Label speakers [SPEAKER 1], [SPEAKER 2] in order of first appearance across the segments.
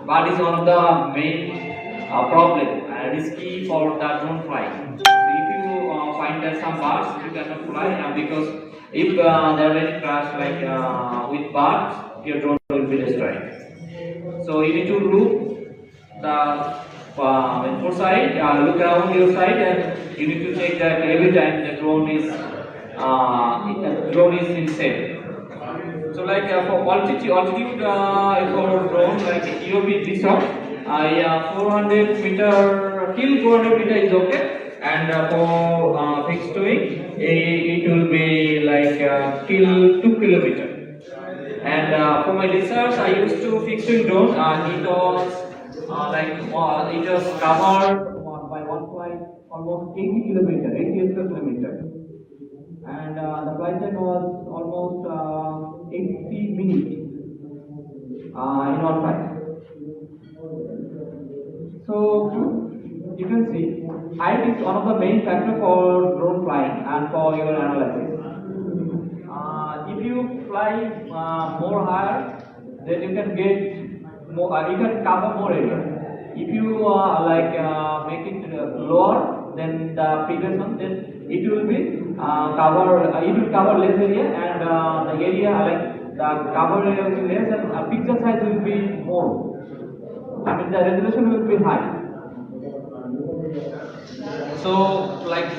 [SPEAKER 1] Bird is one of the main problem risky for the drone flying. So if you find that some birds you cannot fly because if there are any crash like with birds, your drone will be destroyed. So you need to look the foresight, look around your side, and you need to check that every time the drone is in safe. So like for altitude for drone like EOB this one, yeah, 400 meter till 400 meter is okay, and for fixed wing it will be like till 2 kilometer. And for my research, I used to fix wing drone. It was it was covered by one flight almost 80 kilometer, 80 kilometer, and the flight time was almost 80 minutes in one flight. So you can see height is one of the main factor for drone flying and for your analysis. If you fly more higher, then you can get more. You can cover more area. If you make it lower than the previous one, then it will be cover. It will cover less area, and the area like the cover area will be less, and pixel size will be more. I mean the resolution will be high. So like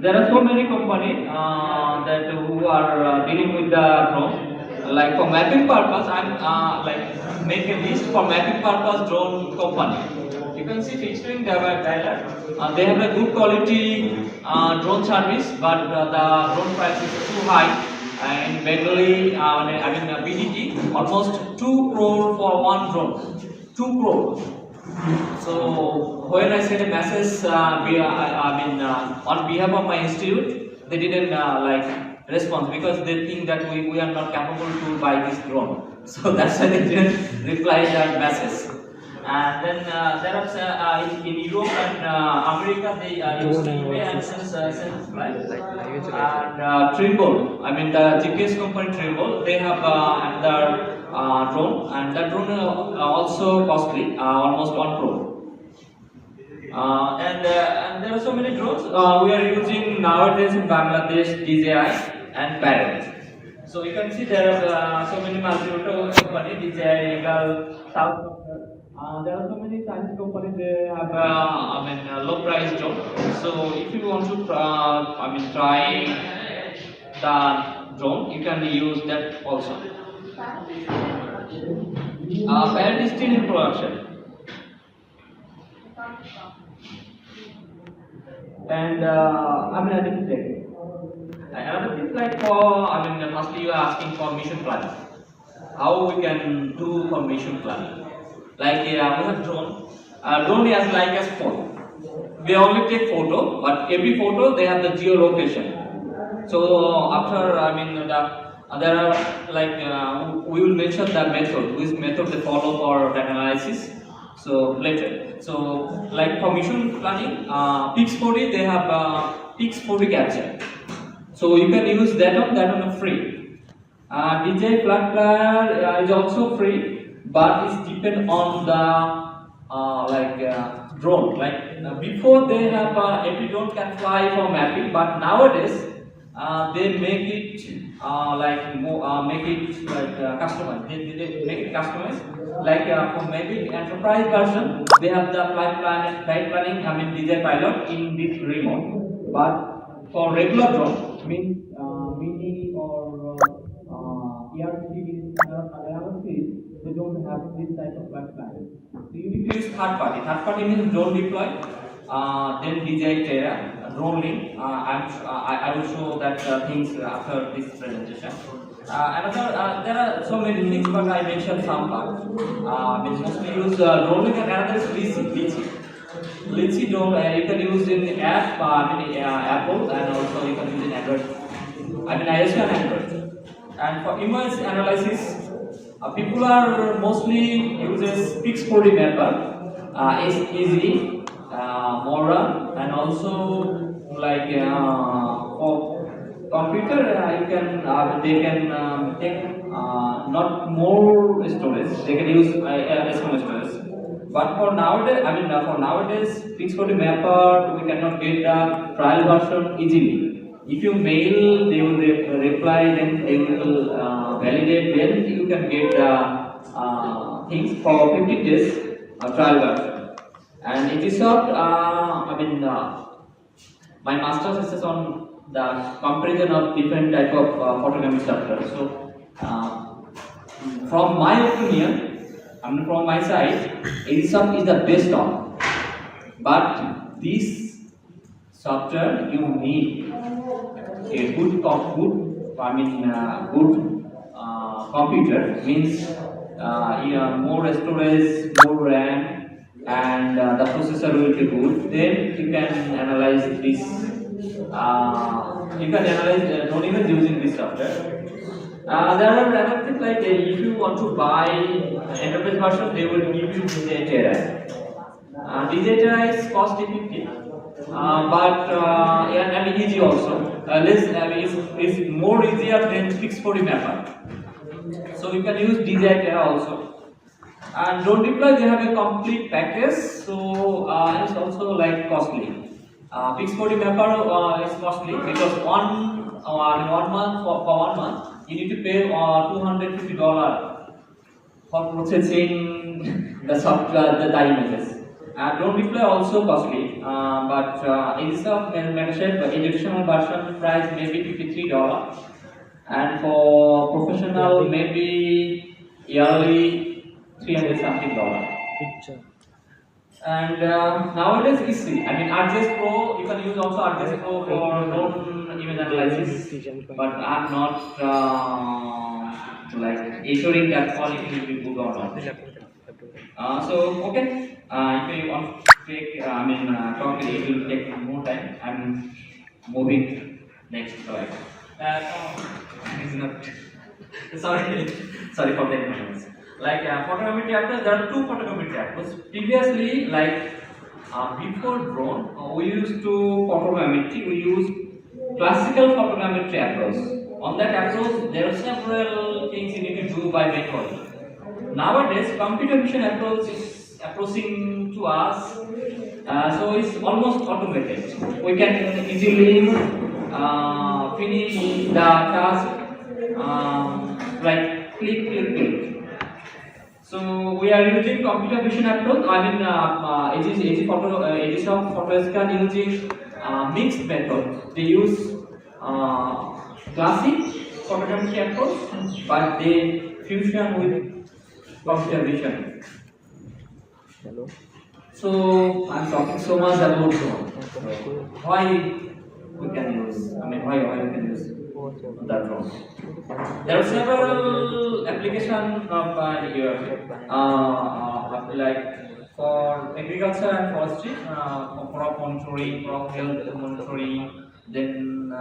[SPEAKER 1] there are so many companies that who are dealing with the drone. Like for mapping purpose, I'm like make a list for mapping purpose drone company. You can see fixed wing dialer. They have a good quality drone service, but the drone price is too high. In Bengali, BDT, almost 2 crore for one drone. 2 crore. So when I sent a message, on behalf of my institute, they didn't respond because they think that we are not capable to buy this drone. So that's why they didn't reply that message. And then there are in Europe and America they use eBay and sense flight. And Trimble, I mean the GPS company Trimble, they have another drone, and that drone also costly, almost 1 crore. And there are so many drones we are using nowadays in Bangladesh, DJI and Parrot. So you can see there are so many multi-rotor companies, DJI, Eagle, South. There are so many Chinese companies. They have low price drone. So if you want to try the drone, you can use that also. Parrot is still in production. And I need to check. Another thing like for firstly you are asking for mission planning. How we can do for mission planning? Like we have drone. Drone is like a phone. We only take photo, but every photo they have the geolocation. So after there are like we will mention the method, which method they follow for data analysis. So later, so like for mission planning, Pix40 they have Pix40 capture. So you can use that one free. DJI Flat Player is also free, but it's depend on the drone. Like before they have every drone can fly for mapping, but nowadays they make it customized. They make it customized. Like for maybe enterprise version, they have the flight planning. DJI pilot in this remote. But for regular drone, means mini or ERC analysis, they don't have this type of flight planning. So you need to use third party. Third party means drone deploy. Then DJI Terra, drone link. I will show that things after this presentation. There are so many things, but I mentioned some parts. Mostly use drone link, and another is Litchi drone. You can use in the app, Apple, and also you can use in Android. iOS and Android. And for image analysis, people are mostly uses Pix40 mapper, easy, Mora, and also like for computer, they can take not more storage. They can use small storage. But for nowadays, fixed-body mapper, we cannot get the trial version easily. If you mail, they will reply, then they will validate, then you can get the things for 50 days trial version. And Agisoft, my master's is on the comparison of different type of photogrammetry software. So, from my opinion, from my side, Agisoft is the best one. But this software you need a good computer means more storage, more RAM, and the processor will be good. Then you can analyze this. You can analyze not even using this software. There are other things like if you want to buy enterprise version, they will give you DJI. DJI is cost effective, and easy also. It's more easier than fixed-body mapper. So you can use DJI also. And drone deploy, they have a complete package, so it's also like costly. Fixed-body mapper is costly because one month for 1 month you need to pay $250 for processing the software, the images. Drone deploy also costly, but Agisoft Metashape educational version price maybe $53, and for professional maybe yearly $300 something. And nowadays is free. Agisoft Pro, you can use also Agisoft Pro for drone image analysis, but I'm not like assuring that quality will be good or not. So okay, if you want to take, talk, it will take more time. I'm moving next slide. It's not. Sorry for the ignorance. Like photogrammetry approach, there are two photogrammetry approaches. Previously, before drone, we used to photogrammetry. We used classical photogrammetry approach. On that approach, there are several things you need to do by manually. Nowadays, computer vision approach is approaching to us, so it's almost automated. We can easily finish the task like click. So we are using computer vision approach. Agisoft Photoscan using mixed method. They use classic photogrammetry approach, but they fusion with computer vision.
[SPEAKER 2] Hello.
[SPEAKER 1] So I'm talking so much about why we can use. Why we can use that drone. There are several applications of like for agriculture and forestry, for crop monitoring, crop health monitoring, then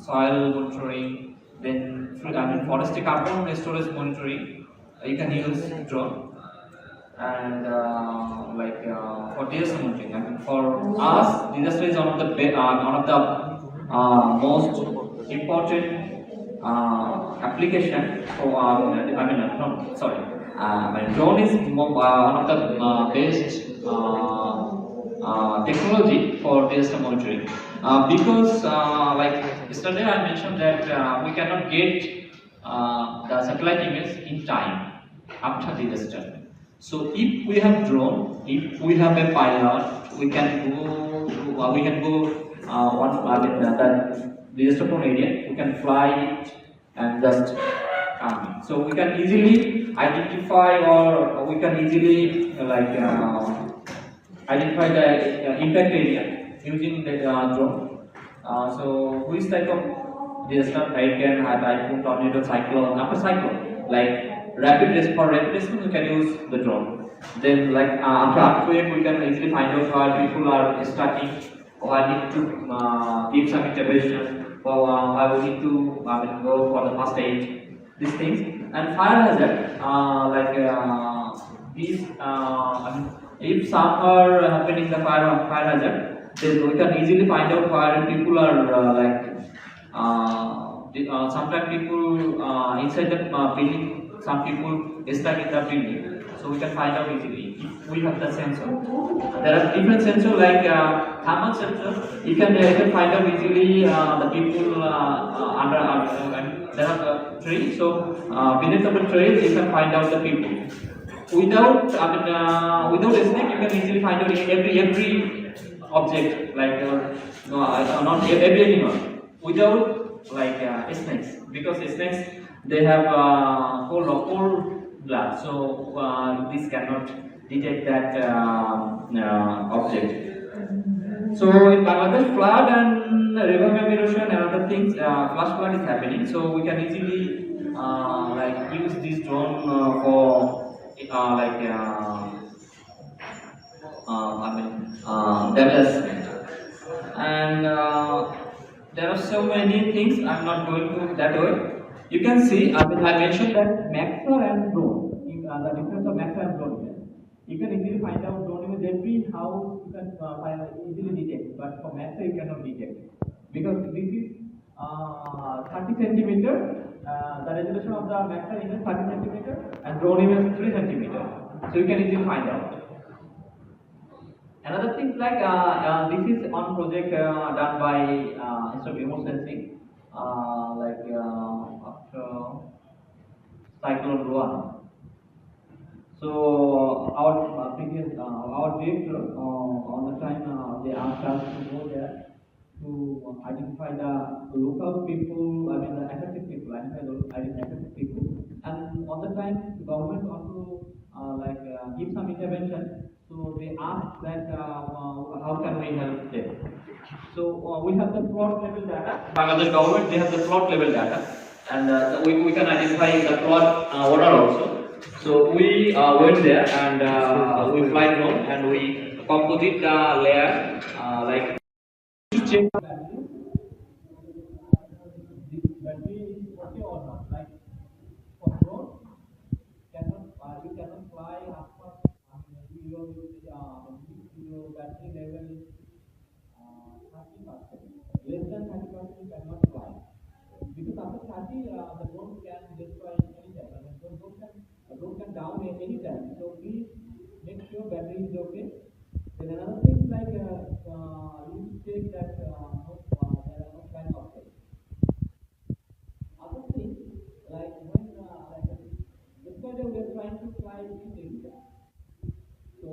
[SPEAKER 1] soil monitoring, then forestry carbon storage monitoring. You can use drone. And for disaster monitoring, for us, disaster is one of the most important application for drone is one of the best technology for disaster monitoring because like yesterday I mentioned that we cannot get the satellite image in time after disaster. So if we have drone, if we have a pilot, we can go that disaster-prone area. We can fly it and just come. So we can easily identify, or we can easily identify the impact area using the drone. So which type of disaster? Hurricane, typhoon, tornado, cyclone, after cyclone, like rapid response, we can use the drone. Then after earthquake, we can easily find out where people are starting, or I need to give some intervention, or I will need to go for the first aid, these things. And fire hazard, if some are happening the fire hazard, then we can easily find out where people are sometimes people inside the building, some people stuck in the building, so we can find out easily if we have the sensor. There are different sensors like thermal sensor. You can find out easily the people under and there are trees. So beneath the trees you can find out the people. Without a snake you can easily find out every object like not every animal without like snakes, because snakes they have whole blood, so this cannot detect that object. So in Bangladesh, flood and river valley erosion and other things, flash flood is happening. So we can easily like use this drone for damage assessment. And there are so many things. I'm not going to that way. You can see. I mentioned that Maxer and drone. The difference of Maxer and drone. You can easily find out drone image every house. You can easily detect, but for Maxer you cannot detect because this is 30 centimeter. The resolution of the Maxer image 30 centimeter and drone image 3 centimeter. So you can easily find out. Another thing like this is on project done by instead of remote sensing, after cyclone Rohan. So our director on the time they asked us to go there to identify the local people, I mean the affected people, identify affected people, and on the time the government also give some intervention. So they asked that how can we help them. So we have the plot level data. Bangladesh government they have the plot level data, and we can identify the plot order also. So we went there and we fly drone and we composite the layer like to check the battery. This battery is okay or not? Like for drone, you cannot fly after your battery level is 30%. Less than 30% you cannot fly. Because after 30, the drone can destroy anytime. I mean, the drone can down at any time. So please make sure battery is okay. Then another thing like you check that there are no flying objects. Other thing like when yesterday we are trying to fly in India. So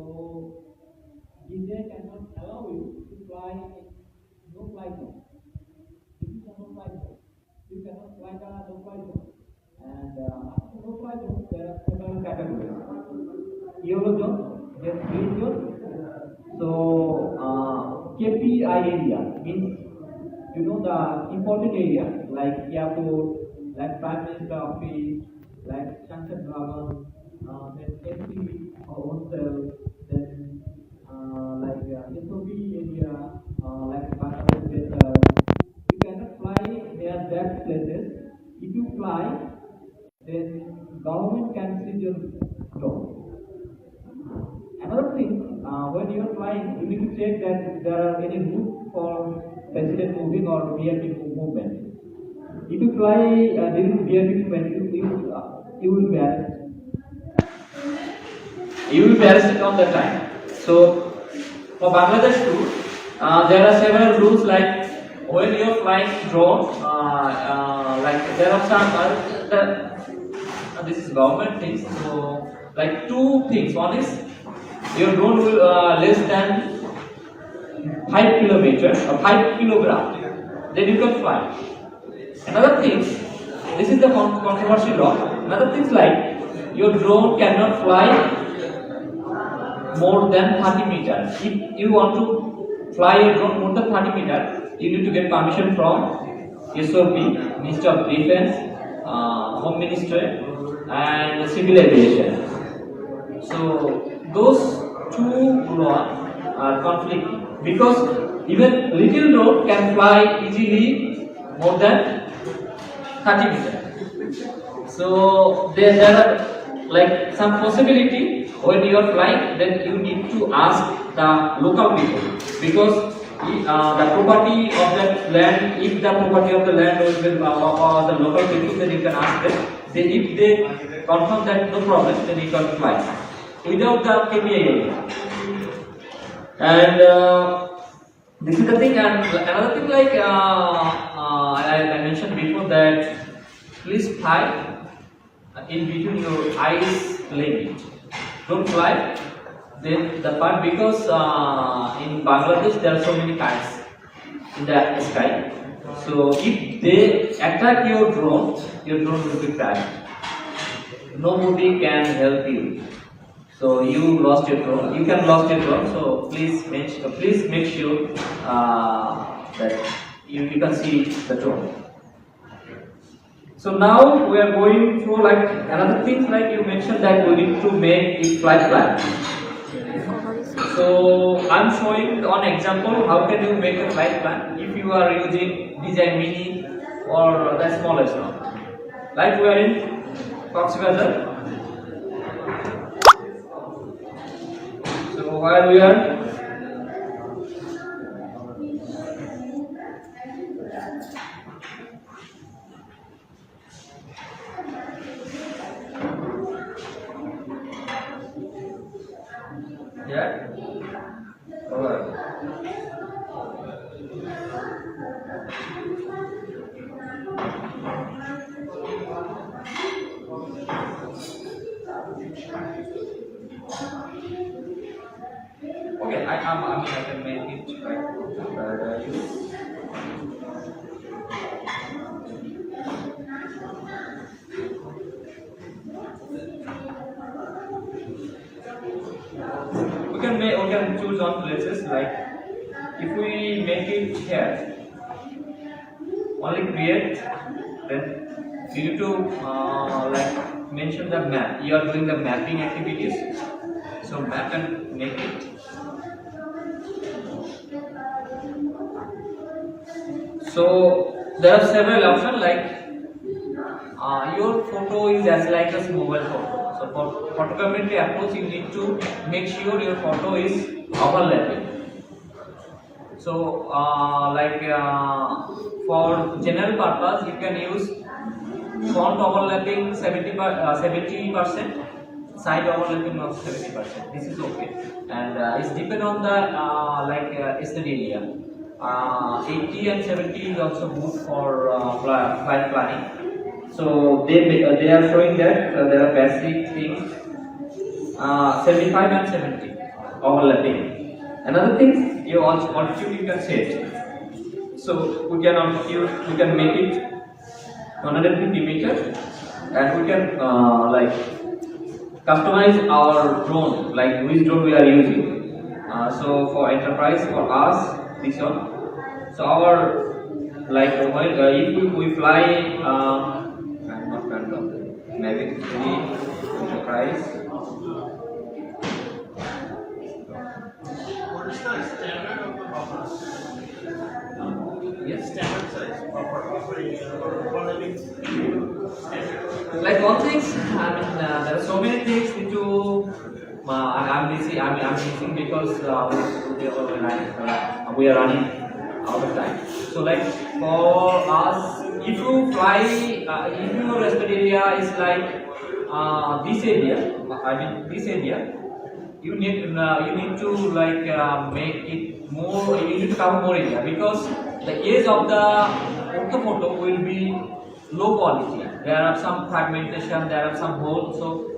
[SPEAKER 1] India cannot allow you to fly in no fly zone. This is a no fly zone. You cannot fly the no fly zone. And after no fly zone, there are several categories. Yellow zone, then green zone. So KPI area means the important area like airport, like Prime Minister office, like Sunset Dragon, then MC or hostel, then SOB area, like Bangladesh desert. You cannot fly near that places. If you fly, then government can seize your drone. Another thing, when you are flying, you need to check that there are any route for president moving or VIP movement. If you fly during VIP movement, you will be arrested. You will be arrested on that time. So for Bangladesh too, there are several rules like when you are flying drone, like there are some this is government things. So like two things. One is your drone will less than 5 kilometers or 5 kilogram, then you can fly. Another thing, this is the controversial law. Another thing is like your drone cannot fly more than 30 meters. If you want to fly a drone more than 30 meters, you need to get permission from SOP, Minister of Defense, Home Ministry, and Civil Aviation. So those two laws are conflicting because even little drone can fly easily more than 30 meters. So there are like some possibility when you are flying, then you need to ask the local people because the property of that land, if the property of the land or the local people, then you can ask them. Then if they confirm that no problem, then you can fly without the KPI area. And this is the thing. And another thing, like I mentioned before, that please fly in between your eyes limit. Don't fly then the part, because in Bangladesh there are so many kites in the sky. So if they attack your drone will be crashed. Nobody can help you. So you lost your drone. You can lost your drone. So please make sure that you can see the drone. So now we are going through like another thing, like you mentioned that we need to make a flight plan. So I'm showing one example how can you make a flight plan if you are using Design Mini or the smallest one. Like we are in Coxbazar. So while we are yeah. Alright. Okay, I can make it right. We can choose on places, like if we make it here, only create, then you need to like mention the map. You are doing the mapping activities, so map and make it. So there are several options, like your photo is as like a mobile photo. So for photogrammetry approach, you need to make sure your photo is overlapping. So for general purpose, you can use font overlapping 70%, side overlapping of 70%. This is okay, and it's depend on the study area. 80 and 70 is also good for flight planning. So they are showing that there are basic things 75 and 70 overlapping. Another thing, your altitude you can set. So we can make it 150 meters, and we can customize our drone, like which drone we are using. So for enterprise, for us, this one. So our if we fly. Not random. Maybe 3 enterprise.
[SPEAKER 3] What is the standard of the buffer?
[SPEAKER 1] Yes.
[SPEAKER 3] Standard size buffer offering standard.
[SPEAKER 1] Like all things, there are so many things into. I'm missing because we are running out of time. So like for us, if you fly, if your study area is like this area, this area, you need to make it more. You need to cover more area, because the edge of the photo will be low quality. There are some fragmentation, there are some holes. So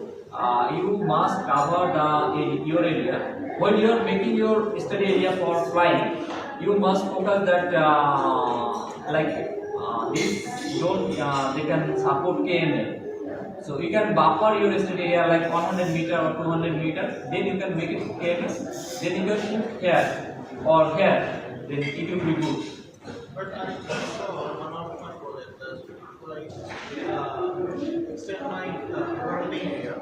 [SPEAKER 1] you must cover your area. When you are making your study area for flying, you must focus that this drone they can support KMA. So you can buffer your study area like 100 meter or 200 meters. Then you can make it KMS. Then you can put here or here. Then it will be good.
[SPEAKER 3] But I saw one of my projects extend my working area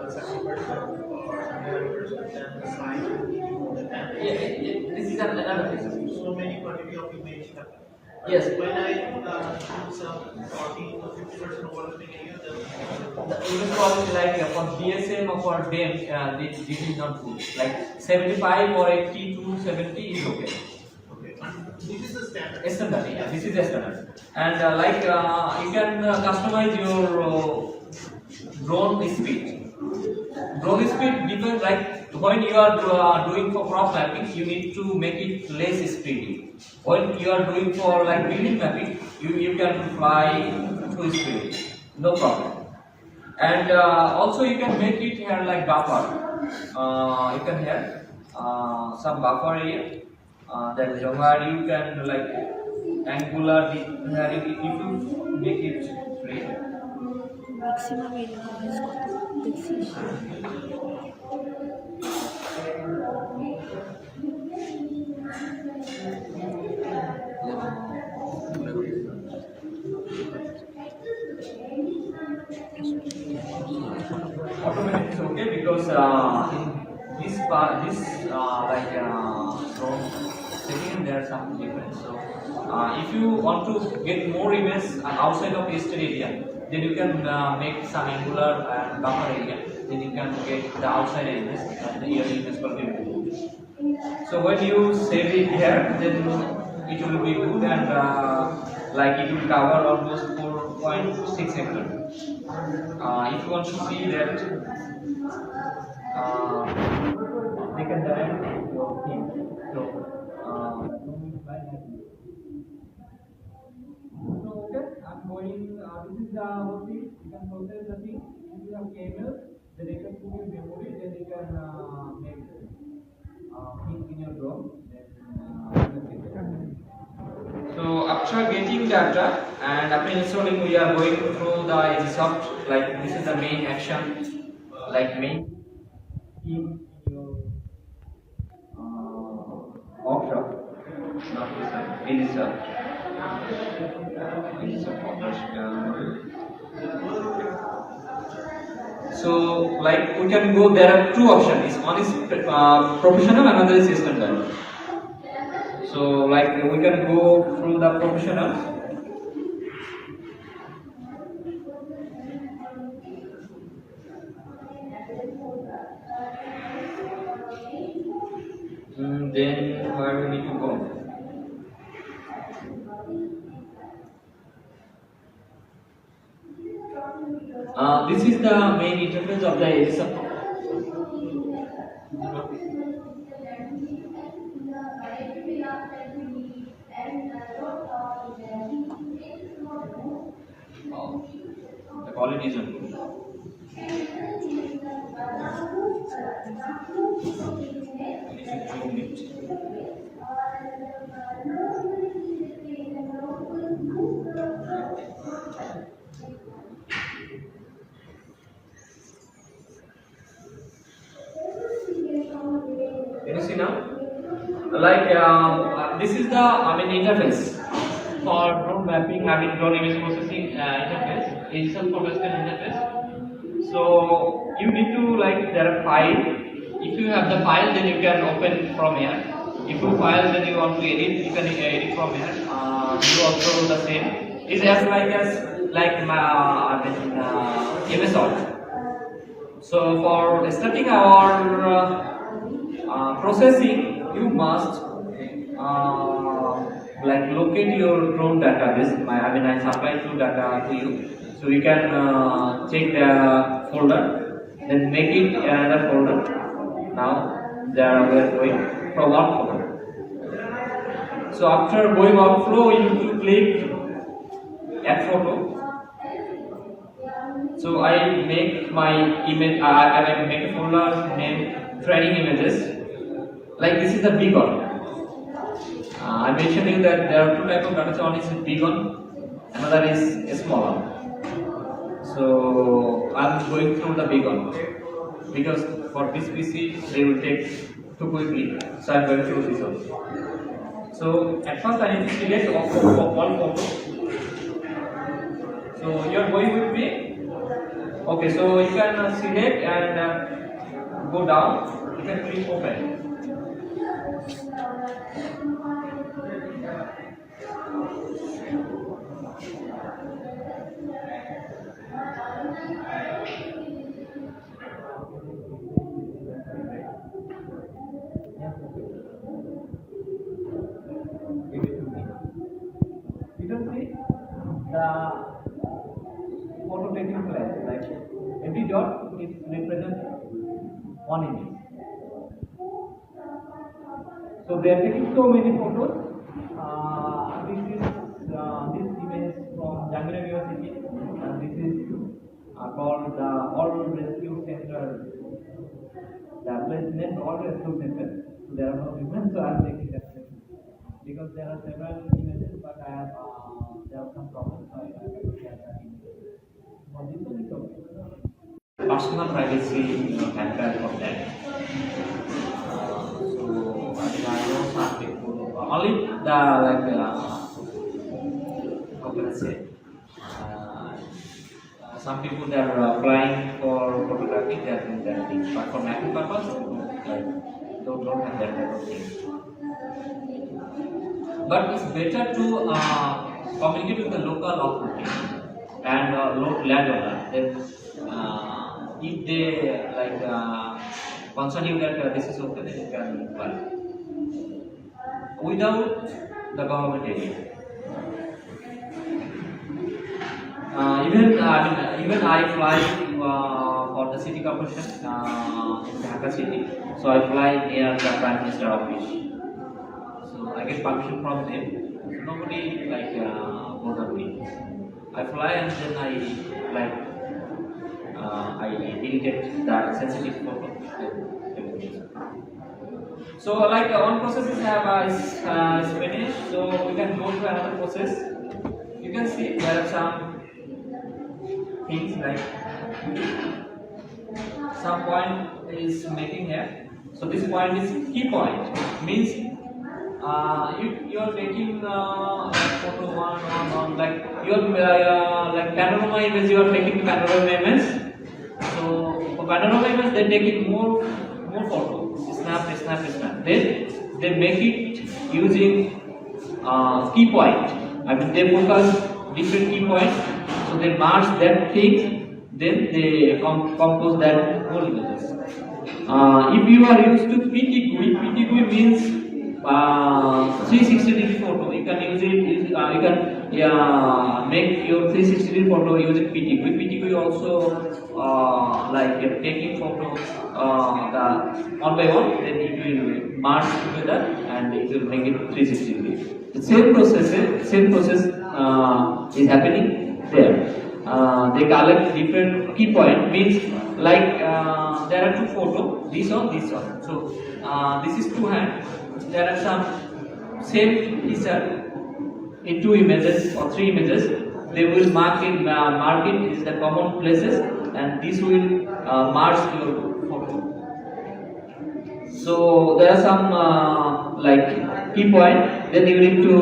[SPEAKER 3] 70% or 100%, then the size.
[SPEAKER 1] Yeah, this is another thing.
[SPEAKER 3] So many quantity of image happen.
[SPEAKER 1] Yes.
[SPEAKER 3] When I do some 40 to 50% overlapping area, then
[SPEAKER 1] The image quality, like for DSM or for DEM, this is not good. Like 75 or 80 to 70 is okay. standard. Yeah, this is the standard. And you can customize your drone speed. Drone speed depends, like when you are doing for crop mapping, you need to make it less speedy. When you are doing for like building mapping, you can fly too speedy, no problem. And also you can make it here like buffer. You can have some buffer here. That is where you can like angular. If you make it free.
[SPEAKER 2] Maximum area use কত দেখছিস?
[SPEAKER 1] Automatic is okay because in this part, this from setting there are some difference. So if you want to get more images outside of listed area, then you can make some angular and buffer area. Then you can get the outside images and the ear images will be removed. So when you save it here, then it will be good and like it will cover almost 4.6 hectare. If you want to see that, they can direct your team. So, okay, I'm going. This is the whole thing. You can process the thing. If you have camel, then you can put your memory. Then you can make things in your drone. Then you can get it. So after getting data and after installing, we are going through the Agisoft. Like this is the main action, like main theme in your workshop. Not this one. Agisoft. So like we can go. There are two options. One is professional, another is standard. So like we can go through the professional. Then where we need to go? This is the main interface of the Agisoft. The quality is not good. Can you see now? Like this is the interface for drone mapping, drone image processing interface. It's a professional interface. So you need to like there are file. If you have the file, then you can open from here. If you file, then you want to edit, you can edit from here. You also do the same. It's as my Agisoft. So for starting our processing, you must like locate your drone database. I supply two data to you, so you can check the folder, then make it another folder. Now there we are going from outflow. So after going outflow, you need to click add photo. So I make my image. I make a folder named training images. Like this is the big one. I mentioned you that there are two types of data. One is big one, another is a small one. So I'm going through the big one because for this PC they will take too quickly. So I'm going through this one. So at first I need to select one photo. So you are going with me. Okay, so you can select and go down. You can click open. Give it to me. the photo taking place. Like every dot it represents one image. So they are taking so many photos. This image from Jangir University, and this is called the All Rescue Center. The place named All Rescue Center. So there are no women, so I am taking that picture. Because there are several images, but I have there are some problems, so I cannot share that image. But this one is okay. Personal privacy, hampered for that. So I know some people only the like how can I say? Some people that are applying for photography, they are doing that thing. But for mapping purpose, like don't have that type of thing. But it's better to communicate with the local authority and landowner. If they like concern you that this is okay, then you can apply. Without the government area. Even I fly for the city corporation in Dhaka city. So I fly near the Prime Minister office. So I get permission from them. So nobody like bother me. I fly and then I deleted the sensitive photo. So like one process is finished. So we can go to another process. You can see there are some things like some point is making here. So this point is key point. Means if you are taking photo one like you are like panorama image, you are taking panorama image. So for panorama image they are taking more photo. Snap. Then they make it using key point. I mean they focus different key points. So they march that thing, then they compose that whole images. If you are used to PTGUI means 360-degree photo. You can use it. You can make your 360-degree photo using PTGUI. PTGUI also like taking photo the one by one, then it will march together and it will make it 360-degree. The same process is happening there. They collect different key point, means like there are two photos, this one. So this is two hand. There are some same picture in two images or three images. They will mark it is the common places, and this will mark your photo. So there are some like key point. Then you need to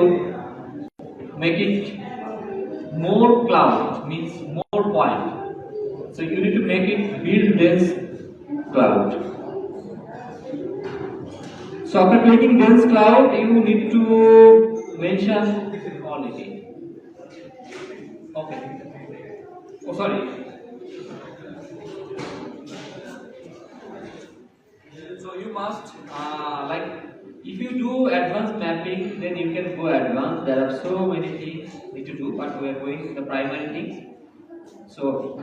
[SPEAKER 1] make it more cloud, means more point. So you need to make it build dense cloud. So after making dense cloud, you need to mention quality. Okay. Oh, sorry. So you must like if you do advanced mapping, then you can go advanced. There are so many things need to do, but we are going to the primary things. So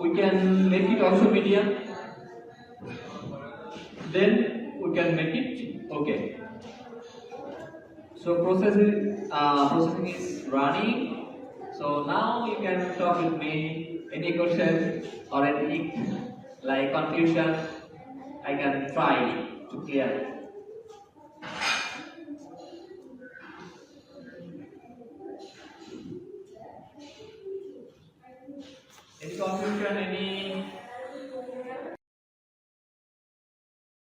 [SPEAKER 1] we can make it also medium. Then we can make it okay. So processing is running. So now you can talk with me. Any question or any like confusion, I can try to clear it. Any confusion, any